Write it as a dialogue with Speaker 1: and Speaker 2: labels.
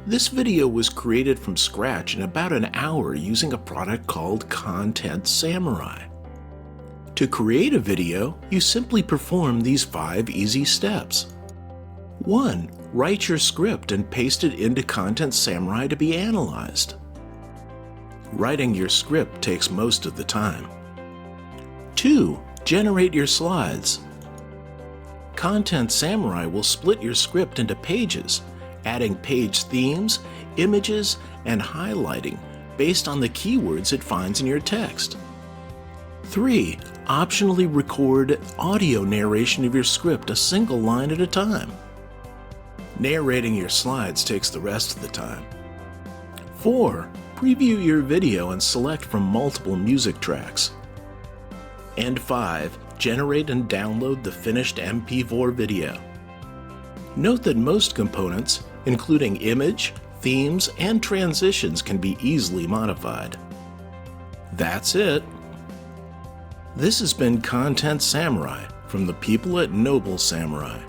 Speaker 1: This video was created from scratch in about an hour using a product called Content Samurai. To create a video, you simply perform these 5 easy steps. 1. Write your script and paste it into Content Samurai to be analyzed. Writing your script takes most of the time. 2. Generate your slides. Content Samurai will split your script into pages, adding page themes, images, and highlighting based on the keywords it finds in your text. 3. Optionally record audio narration of your script a single line at a time. Narrating your slides takes the rest of the time. 4. Preview your video and select from multiple music tracks. And 5. Generate and download the finished MP4 video. Note that most components, including image, themes, and transitions, can be easily modified. That's it. This has been Content Samurai from the people at Noble Samurai.